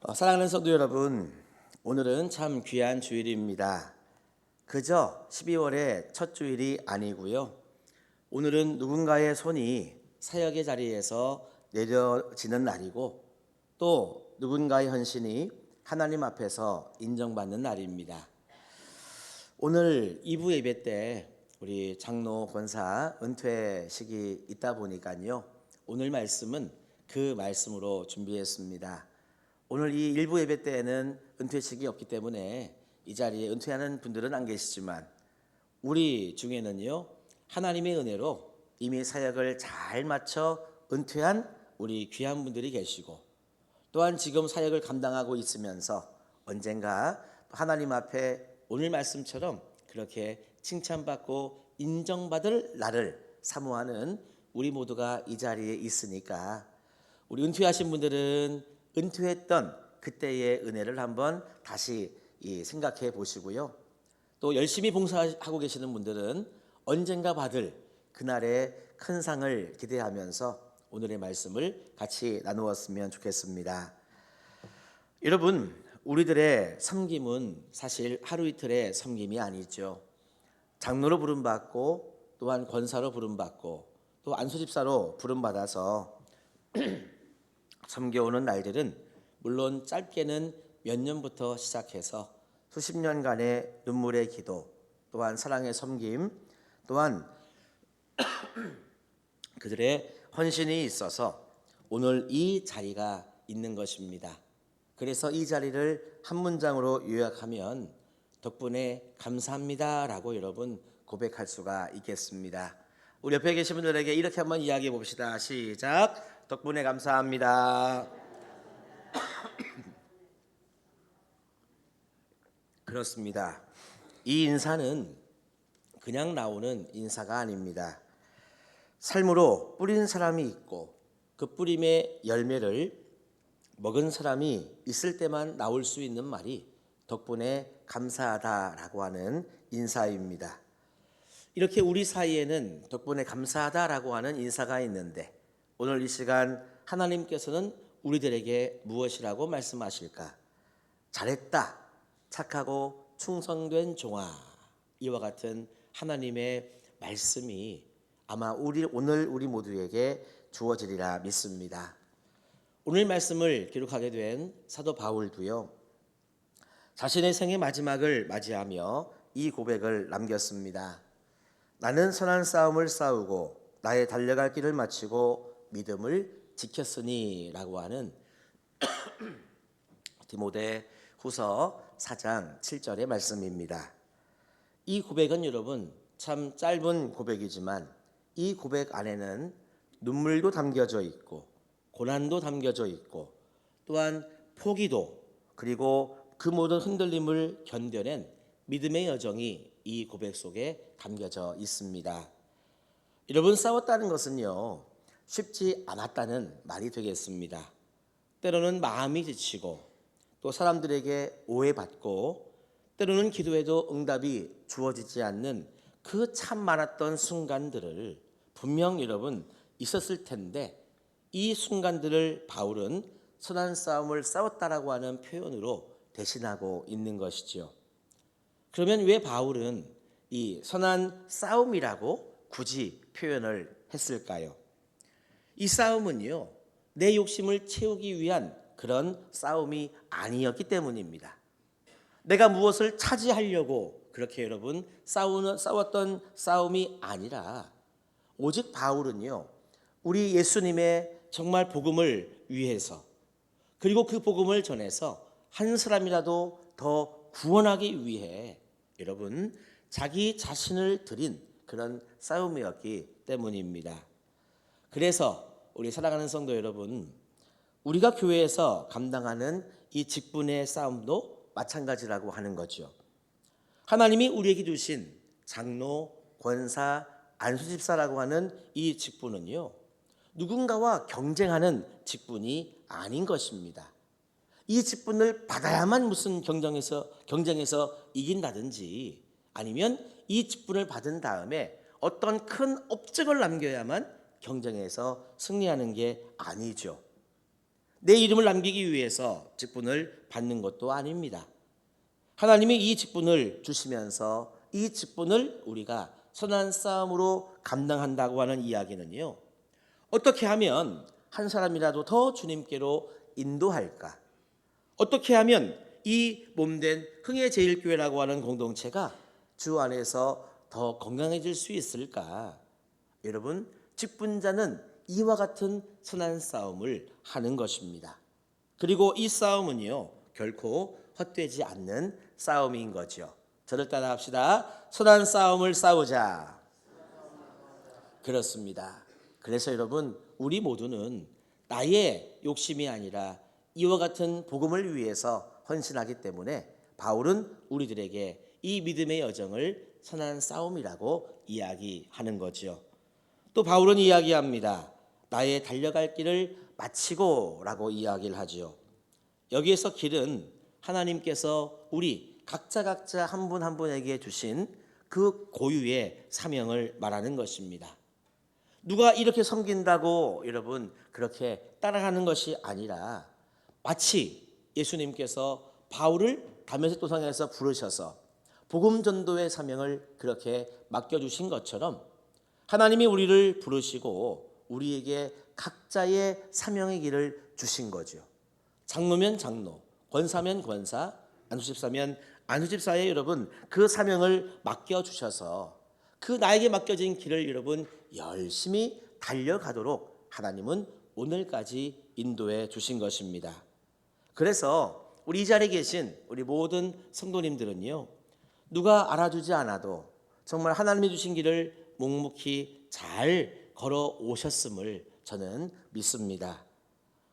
사랑하는 성도 여러분, 오늘은 참 귀한 주일입니다. 그저 12월의 첫 주일이 아니고요. 오늘은 누군가의 손이 사역의 자리에서 내려지는 날이고 또 누군가의 헌신이 하나님 앞에서 인정받는 날입니다. 오늘 2부 예배 때 우리 장로 권사 은퇴식이 있다 보니까요. 오늘 말씀은 그 말씀으로 준비했습니다. 오늘 이 일부 예배 때에는 은퇴식이 없기 때문에 이 자리에 은퇴하는 분들은 안 계시지만 우리 중에는요, 하나님의 은혜로 이미 사역을 잘 마쳐 은퇴한 우리 귀한 분들이 계시고 또한 지금 사역을 감당하고 있으면서 언젠가 하나님 앞에 오늘 말씀처럼 그렇게 칭찬받고 인정받을 날을 사모하는 우리 모두가 이 자리에 있으니까 우리 은퇴하신 분들은 은퇴했던 그때의 은혜를 한번 다시 생각해 보시고요. 또 열심히 봉사하고 계시는 분들은 언젠가 받을 그날의 큰 상을 기대하면서 오늘의 말씀을 같이 나누었으면 좋겠습니다. 여러분, 우리들의 섬김은 사실 하루 이틀의 섬김이 아니죠. 장로로 부름받고 또한 권사로 부름받고 또 안수집사로 부름받아서 섬겨오는 날들은 물론 짧게는 몇 년부터 시작해서 수십 년간의 눈물의 기도 또한 사랑의 섬김 또한 그들의 헌신이 있어서 오늘 이 자리가 있는 것입니다. 그래서 이 자리를 한 문장으로 요약하면 덕분에 감사합니다라고 여러분 고백할 수가 있겠습니다. 우리 옆에 계신 분들에게 이렇게 한번 이야기해 봅시다. 시작. 덕분에 감사합니다. 그렇습니다. 이 인사는 그냥 나오는 인사가 아닙니다. 삶으로 뿌린 사람이 있고 그 뿌림의 열매를 먹은 사람이 있을 때만 나올 수 있는 말이 덕분에 감사하다라고 하는 인사입니다. 이렇게 우리 사이에는 덕분에 감사하다라고 하는 인사가 있는데 오늘 이 시간 하나님께서는 우리들에게 무엇이라고 말씀하실까? 잘했다, 착하고 충성된 종아, 이와 같은 하나님의 말씀이 아마 오늘 우리 모두에게 주어지리라 믿습니다. 오늘 말씀을 기록하게 된 사도 바울도요, 자신의 생의 마지막을 맞이하며 이 고백을 남겼습니다. 나는 선한 싸움을 싸우고 나의 달려갈 길을 마치고 믿음을 지켰으니 라고 하는 디모데 후서 4장 7절의 말씀입니다. 이 고백은 여러분 참 짧은 고백이지만 이 고백 안에는 눈물도 담겨져 있고 고난도 담겨져 있고 또한 포기도 그리고 그 모든 흔들림을 견뎌낸 믿음의 여정이 이 고백 속에 담겨져 있습니다. 여러분, 싸웠다는 것은요 쉽지 않았다는 말이 되겠습니다. 때로는 마음이 지치고 또 사람들에게 오해받고 때로는 기도해도 응답이 주어지지 않는 그 참 많았던 순간들을 분명 여러분 있었을 텐데 이 순간들을 바울은 선한 싸움을 싸웠다라고 하는 표현으로 대신하고 있는 것이죠. 그러면 왜 바울은 이 선한 싸움이라고 굳이 표현을 했을까요? 이 싸움은요 내 욕심을 채우기 위한 그런 싸움이 아니었기 때문입니다. 내가 무엇을 차지하려고 그렇게 여러분 싸웠던 싸움이 아니라 오직 바울은요 우리 예수님의 정말 복음을 위해서 그리고 그 복음을 전해서 한 사람이라도 더 구원하기 위해 여러분 자기 자신을 드린 그런 싸움이었기 때문입니다. 그래서 우리 사랑하는 성도 여러분, 우리가 교회에서 감당하는 이 직분의 싸움도 마찬가지라고 하는 거죠. 하나님이 우리에게 주신 장로, 권사, 안수집사라고 하는 이 직분은요 누군가와 경쟁하는 직분이 아닌 것입니다. 이 직분을 받아야만 무슨 경쟁에서 이긴다든지 아니면 이 직분을 받은 다음에 어떤 큰 업적을 남겨야만 경쟁에서 승리하는 게 아니죠. 내 이름을 남기기 위해서 직분을 받는 것도 아닙니다. 하나님이 이 직분을 주시면서 이 직분을 우리가 선한 싸움으로 감당한다고 하는 이야기는요, 어떻게 하면 한 사람이라도 더 주님께로 인도할까? 어떻게 하면 이 몸된 흥해제일교회라고 하는 공동체가 주 안에서 더 건강해질 수 있을까? 여러분, 직분자는 이와 같은 선한 싸움을 하는 것입니다. 그리고 이 싸움은요, 결코 헛되지 않는 싸움인 거죠. 저를 따라 합시다. 선한 싸움을 싸우자. 그렇습니다. 그래서 여러분, 우리 모두는 나의 욕심이 아니라 이와 같은 복음을 위해서 헌신하기 때문에 바울은 우리들에게 이 믿음의 여정을 선한 싸움이라고 이야기하는 거죠. 또 바울은 이야기합니다. 나의 달려갈 길을 마치고 라고 이야기를 하죠. 여기에서 길은 하나님께서 우리 각자 한 분 한 분에게 주신 그 고유의 사명을 말하는 것입니다. 누가 이렇게 섬긴다고 여러분 그렇게 따라가는 것이 아니라 마치 예수님께서 바울을 다메섹 도상에서 부르셔서 복음 전도의 사명을 그렇게 맡겨주신 것처럼 하나님이 우리를 부르시고 우리에게 각자의 사명의 길을 주신 거죠. 장로면 장로, 권사면 권사, 안수집사면 안수집사에 여러분 그 사명을 맡겨주셔서 그 나에게 맡겨진 길을 여러분 열심히 달려가도록 하나님은 오늘까지 인도해 주신 것입니다. 그래서 우리 이 자리에 계신 우리 모든 성도님들은요, 누가 알아주지 않아도 정말 하나님이 주신 길을 묵묵히 잘 걸어 오셨음을 저는 믿습니다.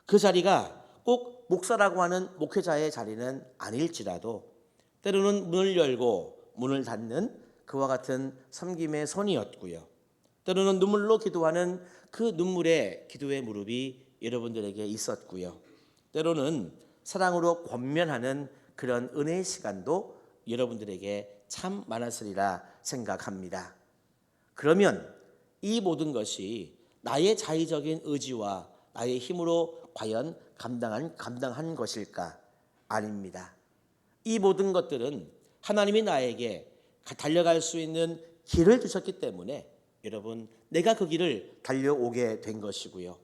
그 자리가 꼭 목사라고 하는 목회자의 자리는 아닐지라도 때로는 문을 열고 문을 닫는 그와 같은 섬김의 손이었고요. 때로는 눈물로 기도하는 그 눈물의 기도의 무릎이 여러분들에게 있었고요. 때로는 사랑으로 권면하는 그런 은혜의 시간도 여러분들에게 참 많았으리라 생각합니다. 그러면 이 모든 것이 나의 자의적인 의지와 나의 힘으로 과연 감당한 것일까? 아닙니다. 이 모든 것들은 하나님이 나에게 달려갈 수 있는 길을 주셨기 때문에 여러분 내가 그 길을 달려오게 된 것이고요.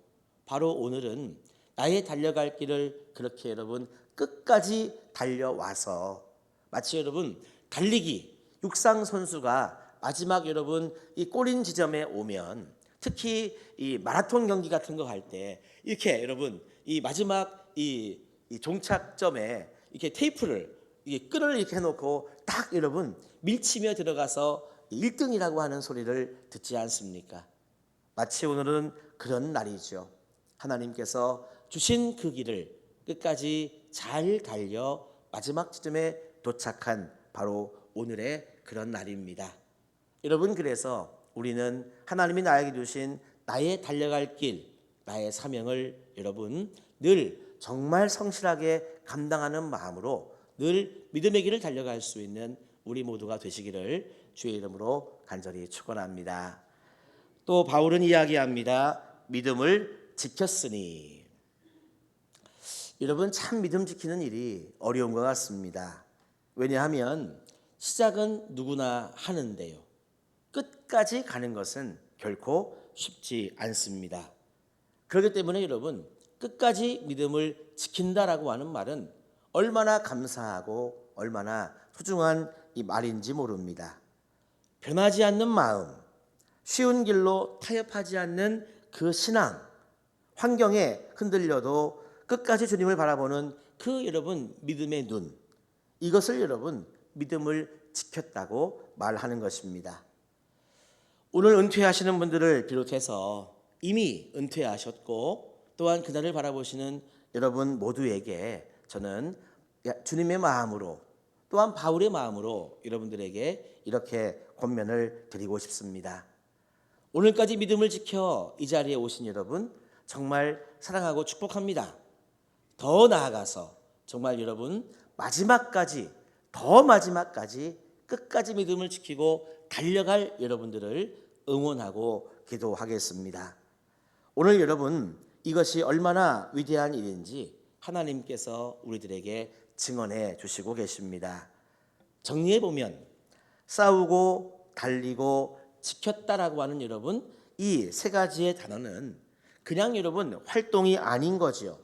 바로 오늘은 나의 달려갈 길을 그렇게 여러분 끝까지 달려와서 마치 여러분 달리기 육상 선수가 마지막 여러분 이 골인 지점에 오면 특히 이 마라톤 경기 같은 거 할 때 이렇게 여러분 이 마지막 이 종착점에 이렇게 테이프를 이게 끈을 이렇게 해놓고 딱 여러분 밀치며 들어가서 1등이라고 하는 소리를 듣지 않습니까? 마치 오늘은 그런 날이죠. 하나님께서 주신 그 길을 끝까지 잘 달려 마지막 지점에 도착한 바로 오늘의 그런 날입니다. 여러분 그래서 우리는 하나님이 나에게 주신 나의 달려갈 길, 나의 사명을 여러분 늘 정말 성실하게 감당하는 마음으로 늘 믿음의 길을 달려갈 수 있는 우리 모두가 되시기를 주의 이름으로 간절히 축원합니다. 또 바울은 이야기합니다. 믿음을 지켰으니. 여러분 참 믿음 지키는 일이 어려운 것 같습니다. 왜냐하면 시작은 누구나 하는데요. 끝까지 가는 것은 결코 쉽지 않습니다. 그렇기 때문에 여러분 끝까지 믿음을 지킨다라고 하는 말은 얼마나 감사하고 얼마나 소중한 이 말인지 모릅니다. 변하지 않는 마음, 쉬운 길로 타협하지 않는 그 신앙, 환경에 흔들려도 끝까지 주님을 바라보는 그 여러분 믿음의 눈, 이것을 여러분 믿음을 지켰다고 말하는 것입니다. 오늘 은퇴하시는 분들을 비롯해서 이미 은퇴하셨고 또한 그날을 바라보시는 여러분 모두에게 저는 주님의 마음으로 또한 바울의 마음으로 여러분들에게 이렇게 권면을 드리고 싶습니다. 오늘까지 믿음을 지켜 이 자리에 오신 여러분 정말 사랑하고 축복합니다. 더 나아가서 정말 여러분 마지막까지 더 마지막까지 끝까지 믿음을 지키고 달려갈 여러분들을 응원하고 기도하겠습니다. 오늘 여러분 이것이 얼마나 위대한 일인지 하나님께서 우리들에게 증언해 주시고 계십니다. 정리해 보면 싸우고 달리고 지켰다라고 하는 여러분, 이 세 가지의 단어는 그냥 여러분 활동이 아닌 거지요.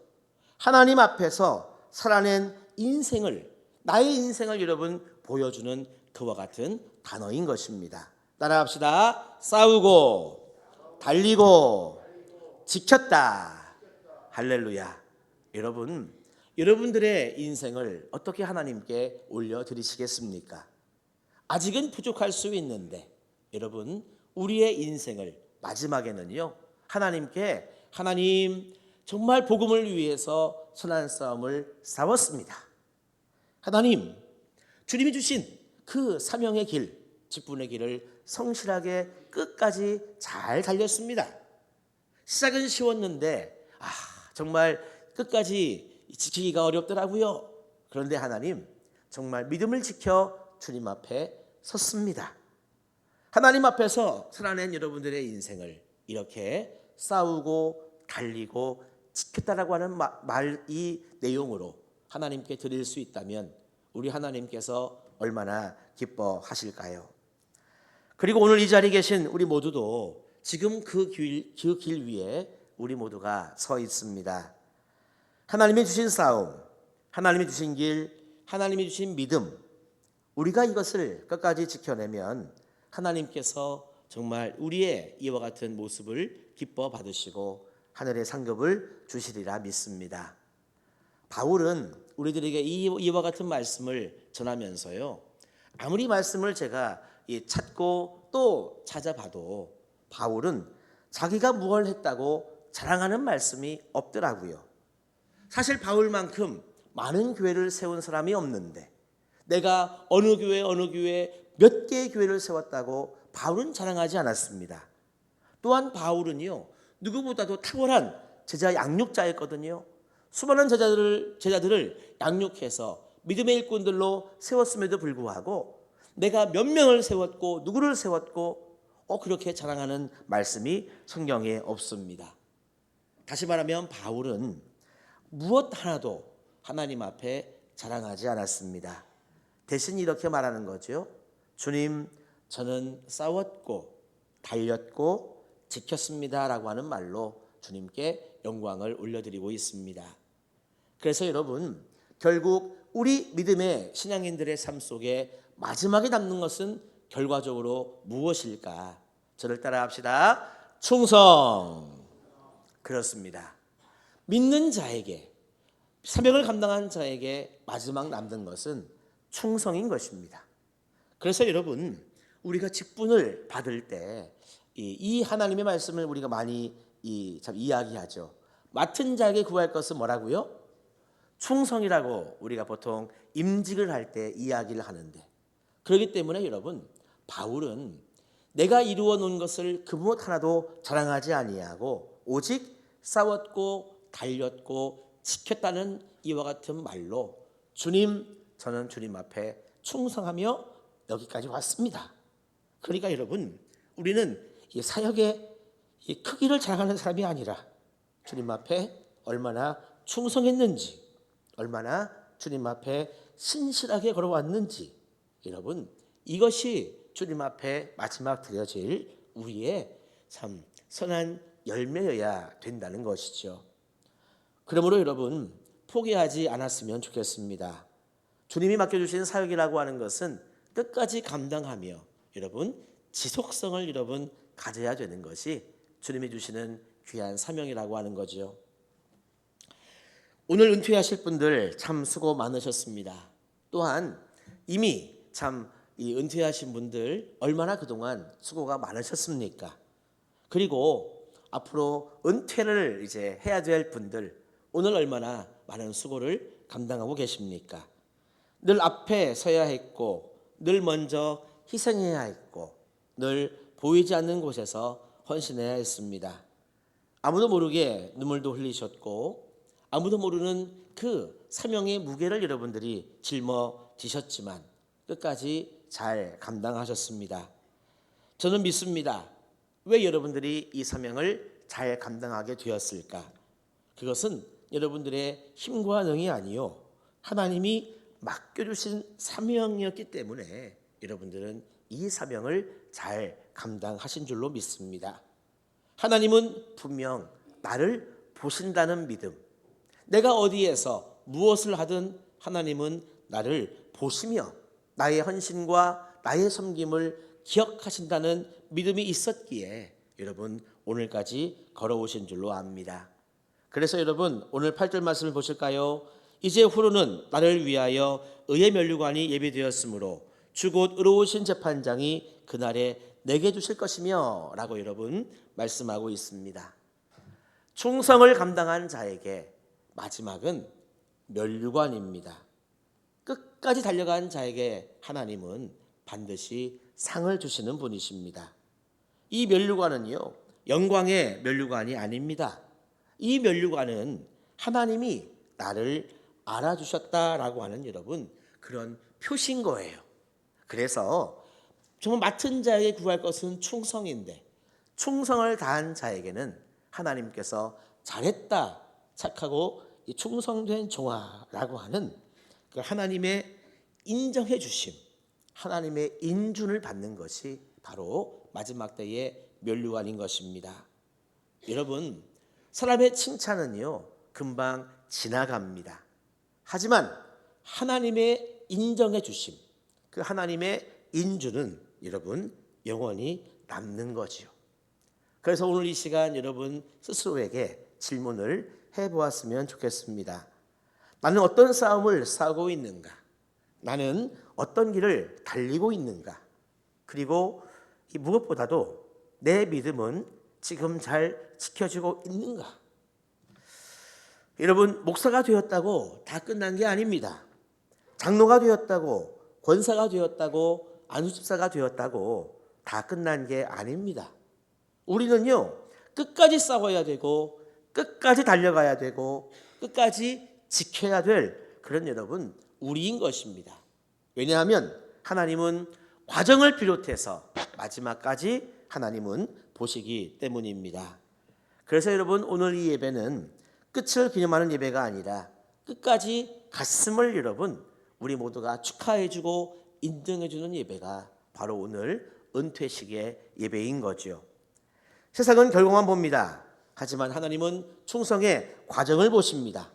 하나님 앞에서 살아낸 인생을, 나의 인생을 여러분 보여주는 그와 같은 단어인 것입니다. 따라합시다. 싸우고 달리고 지켰다. 할렐루야. 여러분, 여러분들의 인생을 어떻게 하나님께 올려드리시겠습니까? 아직은 부족할 수 있는데 여러분, 우리의 인생을 마지막에는요, 하나님께 하나님 정말 복음을 위해서 선한 싸움을 싸웠습니다. 하나님, 주님이 주신 그 사명의 길, 직분의 길을 성실하게 끝까지 잘 달렸습니다. 시작은 쉬웠는데 정말 끝까지 지키기가 어렵더라고요. 그런데 하나님 정말 믿음을 지켜 주님 앞에 섰습니다. 하나님 앞에서 살아낸 여러분들의 인생을 이렇게 싸우고 달리고 지켰다라고 하는 이 내용으로 하나님께 드릴 수 있다면 우리 하나님께서 얼마나 기뻐하실까요? 그리고 오늘 이 자리에 계신 우리 모두도 지금 그 길 위에 우리 모두가 서 있습니다. 하나님이 주신 싸움, 하나님이 주신 길, 하나님이 주신 믿음, 우리가 이것을 끝까지 지켜내면 하나님께서 정말 우리의 이와 같은 모습을 기뻐 받으시고 하늘의 상급을 주시리라 믿습니다. 바울은 우리들에게 이와 같은 말씀을 전하면서요, 아무리 말씀을 제가 찾고 또 찾아봐도 바울은 자기가 무엇을 했다고 자랑하는 말씀이 없더라고요. 사실 바울만큼 많은 교회를 세운 사람이 없는데 내가 어느 교회 몇 개의 교회를 세웠다고 바울은 자랑하지 않았습니다. 또한 바울은요, 누구보다도 탁월한 제자 양육자였거든요. 수많은 제자들을 양육해서 믿음의 일꾼들로 세웠음에도 불구하고 내가 몇 명을 세웠고 누구를 세웠고 그렇게 자랑하는 말씀이 성경에 없습니다. 다시 말하면 바울은 무엇 하나도 하나님 앞에 자랑하지 않았습니다. 대신 이렇게 말하는 거죠. 주님, 저는 싸웠고 달렸고 지켰습니다 라고 하는 말로 주님께 영광을 올려드리고 있습니다. 그래서 여러분, 결국 우리 믿음의 신앙인들의 삶 속에 마지막에 남는 것은 결과적으로 무엇일까? 저를 따라 합시다. 충성. 그렇습니다. 믿는 자에게, 사명을 감당한 자에게 마지막 남는 것은 충성인 것입니다. 그래서 여러분, 우리가 직분을 받을 때 이 하나님의 말씀을 우리가 많이 참 이야기하죠. 맡은 자에게 구할 것은 뭐라고요? 충성이라고 우리가 보통 임직을 할 때 이야기를 하는데, 그렇기 때문에 여러분, 바울은 내가 이루어 놓은 것을 그 무엇 하나도 자랑하지 아니하고 오직 싸웠고 달렸고 지켰다는 이와 같은 말로 주님, 저는 주님 앞에 충성하며 여기까지 왔습니다. 그러니까 여러분, 우리는 이 사역의 이 크기를 자랑하는 사람이 아니라 주님 앞에 얼마나 충성했는지, 얼마나 주님 앞에 신실하게 걸어왔는지, 여러분, 이것이 주님 앞에 마지막 드려질 우리의 참 선한 열매여야 된다는 것이죠. 그러므로 여러분, 포기하지 않았으면 좋겠습니다. 주님이 맡겨주신 사역이라고 하는 것은 끝까지 감당하며 여러분 지속성을 여러분 가져야 되는 것이 주님이 주시는 귀한 사명이라고 하는 거죠. 오늘 은퇴하실 분들 참 수고 많으셨습니다. 또한 이미 참 이 은퇴하신 분들 얼마나 그동안 수고가 많으셨습니까? 그리고 앞으로 은퇴를 이제 해야 될 분들 오늘 얼마나 많은 수고를 감당하고 계십니까? 늘 앞에 서야 했고 늘 먼저 희생해야 했고 늘 보이지 않는 곳에서 헌신해야 했습니다. 아무도 모르게 눈물도 흘리셨고 아무도 모르는 그 사명의 무게를 여러분들이 짊어지셨지만 끝까지 잘 감당하셨습니다. 저는 믿습니다. 왜 여러분들이 이 사명을 잘 감당하게 되었을까? 그것은 여러분들의 힘과 능이 아니요 하나님이 맡겨주신 사명이었기 때문에 여러분들은 이 사명을 잘 감당하신 줄로 믿습니다. 하나님은 분명 나를 보신다는 믿음, 내가 어디에서 무엇을 하든 하나님은 나를 보시며 나의 헌신과 나의 섬김을 기억하신다는 믿음이 있었기에 여러분 오늘까지 걸어오신 줄로 압니다. 그래서 여러분 오늘 8절 말씀을 보실까요? 이제 후로는 나를 위하여 의의 면류관이 예비되었으므로 주 곧 의로우신 재판장이 그날에 내게 주실 것이며 라고 여러분 말씀하고 있습니다. 충성을 감당한 자에게 마지막은 면류관입니다. 끝까지 달려간 자에게 하나님은 반드시 상을 주시는 분이십니다. 이 면류관은요 영광의 면류관이 아닙니다. 이 면류관은 하나님이 나를 알아주셨다라고 하는 여러분 그런 표시인 거예요. 그래서 정말 맡은 자에게 구할 것은 충성인데 충성을 다한 자에게는 하나님께서 잘했다 착하고 충성된 종아라고 하는 그 하나님의 인정해 주심, 하나님의 인준을 받는 것이 바로 마지막 때의 면류관인 것입니다. 여러분 사람의 칭찬은요 금방 지나갑니다. 하지만 하나님의 인정해 주심, 그 하나님의 인준은 여러분 영원히 남는 거지요. 그래서 오늘 이 시간 여러분 스스로에게 질문을 해보았으면 좋겠습니다. 나는 어떤 싸움을 싸우고 있는가? 나는 어떤 길을 달리고 있는가? 그리고 무엇보다도 내 믿음은 지금 잘 지켜지고 있는가? 여러분 목사가 되었다고 다 끝난 게 아닙니다. 장로가 되었다고 권사가 되었다고 안수집사가 되었다고 다 끝난 게 아닙니다. 우리는요 끝까지 싸워야 되고 끝까지 달려가야 되고 끝까지 지켜야 될 그런 여러분 우리인 것입니다. 왜냐하면 하나님은 과정을 비롯해서 마지막까지 하나님은 보시기 때문입니다. 그래서 여러분 오늘 이 예배는 끝을 기념하는 예배가 아니라 끝까지 갔음을 여러분 우리 모두가 축하해주고 인정해주는 예배가 바로 오늘 은퇴식의 예배인 거죠. 세상은 결과만 봅니다. 하지만 하나님은 충성의 과정을 보십니다.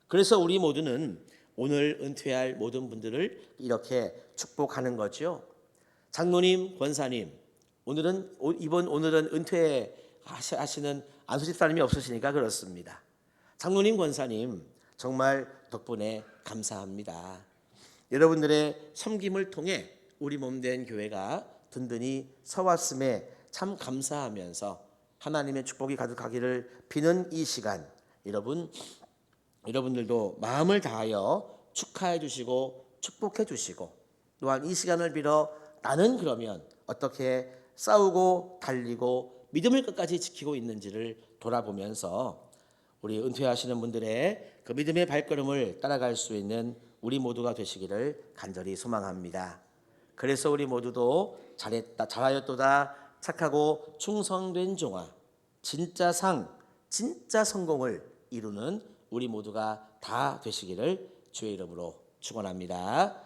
그래서 우리 모두는 오늘 은퇴할 모든 분들을 이렇게 축복하는 거죠. 장로님, 권사님, 오늘은 은퇴하시는 안수집사님이 없으시니까 그렇습니다. 장로님, 권사님 정말 덕분에 감사합니다. 여러분들의 섬김을 통해 우리 몸된 교회가 든든히 서왔음에 참 감사하면서 하나님의 축복이 가득하기를 비는 이 시간 여러분들도 마음을 다하여 축하해 주시고 축복해 주시고 또한 이 시간을 빌어 나는 그러면 어떻게 싸우고 달리고 믿음을 끝까지 지키고 있는지를 돌아보면서 우리 은퇴하시는 분들의 그 믿음의 발걸음을 따라갈 수 있는 우리 모두가 되시기를 간절히 소망합니다. 그래서 우리 모두도 잘했다, 잘하였도다, 착하고 충성된 종아, 진짜 진짜 성공을 이루는 우리 모두가 다 되시기를 주의 이름으로 축원합니다.